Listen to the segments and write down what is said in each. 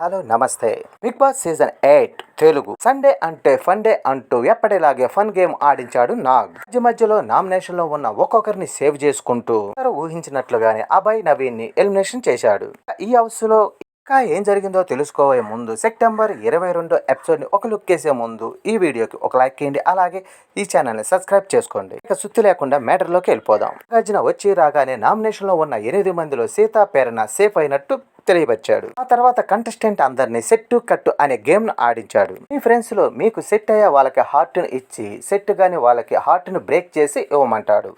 Hello నమస్తే. Bigg Boss season 8 Telugu Sunday అంటే fun day అంటూ ఎప్పటిలాగే ఫన్ గేమ్ ఆడించాడు నాగ్. మధ్యలో నామినేషన్ లో ఉన్న ఒక్కొక్కరిని సేవ్ చేసుకుంటూ ఊహించినట్లుగానే అభయ్ నవీన్ ని ఎలిమినేషన్ చేశాడు. ఈ హౌస్ లో ఇంకా ఏం జరిగిందో తెలుసుకోబోయే ముందు సెప్టెంబర్ 22 ఎపిసోడ్ ని ఒక లుక్ వేసే ముందు ఈ వీడియోకి ఒక లైక్ చేయండి. అలాగే ఈ ఛానల్ ని సబ్స్క్రైబ్ చేసుకోండి. ఇక సుత్తి లేకుండా మ్యాటర్ లోకి వెళ్ళిపోదాం. నాగార్జున వచ్చి రాగానే నామినేషన్ లో ఉన్న 8 మందిలో సీతా పేరున సేఫ్ అయినట్టు తెలియపరిచాడు. ఆ తర్వాత కంటెస్టెంట్ అందరినీ సెట్ కట్టు అనే గేమ్ ను ఆడించాడు. మీ ఫ్రెండ్స్ లో మీకు సెట్ అయ్యే వాళ్ళకి హార్ట్ ను ఇచ్చి సెట్ గాని వాళ్ళకి హార్ట్ ను బ్రేక్ చేసి ఇవ్వమంటాడు.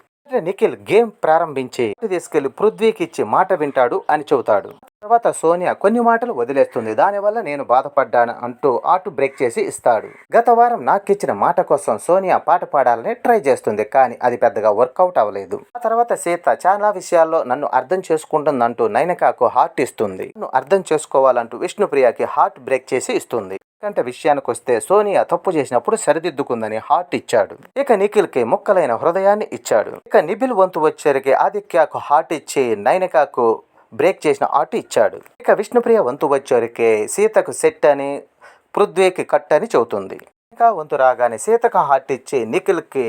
నిఖిల్ గేమ్ ప్రారంభించి తీసుకెళ్లి పృథ్వీకి ఇచ్చి మాట వింటాడు అని చెబుతాడు. తర్వాత సోనియా కొన్ని మాటలు వదిలేస్తుంది. దానివల్ల నేను బాధపడ్డాను అంటూ ఆటు బ్రేక్ చేసి ఇస్తాడు. గత వారం నాకు ఇచ్చిన మాట కోసం సోనియా పాట పాడాలని ట్రై చేస్తుంది, కానీ అది పెద్దగా వర్కౌట్ అవ్వలేదు. ఆ తర్వాత సీత చాలా విషయాల్లో నన్ను అర్థం చేసుకుంటుందంటూ నైనికాకు హార్ట్ ఇస్తుంది. నన్ను అర్థం చేసుకోవాలంటూ విష్ణుప్రియకి హార్ట్ బ్రేక్ చేసి ఇస్తుంది. అంటే విషయానికి వస్తే సోనియా తప్పు చేసినప్పుడు సరిదిద్దుకుందని హార్ట్ ఇచ్చాడు. ఇక నిఖిల్ కి ముక్కలైన హృదయాన్ని ఇచ్చాడు. ఇక నిబిల్ వంతు వచ్చేసరికి ఆదిత్యకు హార్ట్ ఇచ్చి నైనికాకు బ్రేక్ చేసిన హార్ట్ ఇచ్చాడు. ఇక విష్ణుప్రియ వంతు వచ్చేసరికి సీతకు సెట్ అని పృథ్వీకి కట్ అని చెబుతుంది. ఇంకా వంతు రాగానే సీతకు హార్ట్ ఇచ్చి నిఖిల్ కి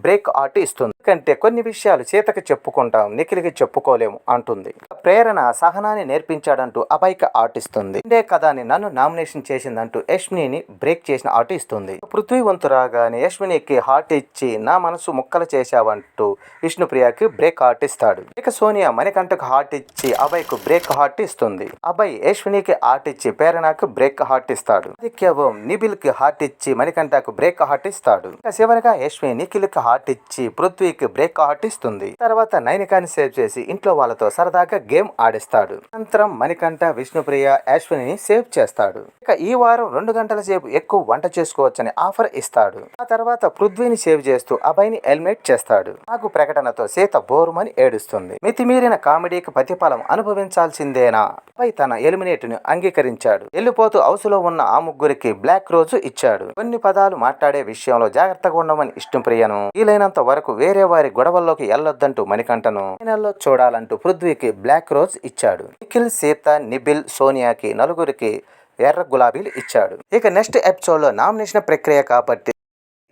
బ్రేక్ ఆర్ట్ ఇస్తుంది. ఎందుకంటే కొన్ని విషయాలు సీతకి చెప్పుకుంటాం, నిఖిల్కి చెప్పుకోలేము అంటుంది. ప్రేరణ సహనాన్ని నేర్పించాడంటూ అభయ్కి ఆర్ట్ ఇస్తుంది. ఇండే కదా అని నన్ను నామినేషన్ చేసిందంటూ యశ్విని బ్రేక్ చేసిన ఆర్ట్ ఇస్తుంది. పృథ్వీ వంతు రాగానే యశ్వినికి హార్ట్ ఇచ్చి నా మనసు ముక్కలు చేశావంటూ విష్ణుప్రియకి బ్రేక్ హార్ట్ ఇస్తాడు. ఇక సోనియా మణికంఠకు హార్ట్ ఇచ్చి అభయ్కు బ్రేక్ హార్ట్ ఇస్తుంది. అభయ్ యశ్వినికి హార్ట్ ఇచ్చి ప్రేరణకు బ్రేక్ హార్ట్ ఇస్తాడు. ఆదిత్యవం నిబిల్ కి హార్ట్ ఇచ్చి మణికంఠకు బ్రేక్ హార్ట్ ఇస్తాడు. ఇక చివరిగా యశ్విని నిఖిల్ హార్ట్ ఇచ్చి పృథ్వీకి బ్రేక్ హార్ట్ ఇస్తుంది. తర్వాత నైనికాని సేవ్ చేసి ఇంట్లో వాళ్ళతో సరదాగా గేమ్ ఆడిస్తాడు. అనంతరం మణికంఠ విష్ణుప్రియ అశ్విని సేవ్ చేస్తాడు. ఇక ఈ వారం 2 గంటల సేపు ఎక్కువ వంట చేసుకోవచ్చని ఆఫర్ ఇస్తాడు. ఆ తర్వాత పృథ్వీని సేవ్ చేస్తూ అభయ్ని ఎలిమినేట్ చేస్తాడు. నాకు ప్రకటనతో సీత బోరుమని ఏడుస్తుంది. మితిమీరిన కామెడీకి ప్రతిఫలం అనుభవించాల్సిందేనా? అభయ్ తన ఎలిమినేట్ ను అంగీకరించాడు. వెళ్ళిపోతూ హౌస్ లో ఉన్న ఆ ముగ్గురికి బ్లాక్ రోజు ఇచ్చాడు. కొన్ని పదాలు మాట్లాడే విషయంలో జాగ్రత్తగా ఉండమని విష్ణుప్రియను, వీలైనంత వరకు వేరే వారి గొడవల్లోకి వెళ్ళొద్దంటూ మణికంఠను ఫైనల్లో చూడాలంటూ పృథ్వీకి బ్లాక్ రోజ్ ఇచ్చాడు. నిఖిల్, సీత, నిబిల్, సోనియాకి నలుగురికి ఎర్ర గులాబీలు ఇచ్చాడు. ఇక నెక్స్ట్ ఎపిసోడ్ లో నామినేషన్ ప్రక్రియ కాబట్టి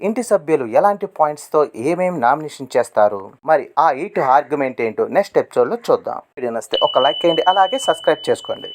ఇంటి సభ్యులు ఎలాంటి పాయింట్స్ తో ఏమేమి నామినేషన్ చేస్తారు, మరి ఆ ఆర్గ్యుమెంట్ ఏంటో నెక్స్ట్ ఎపిసోడ్ లో చూద్దాం. వీడియో నచ్చితే ఒక లైక్ చేయండి, అలాగే సబ్స్క్రైబ్ చేసుకోండి.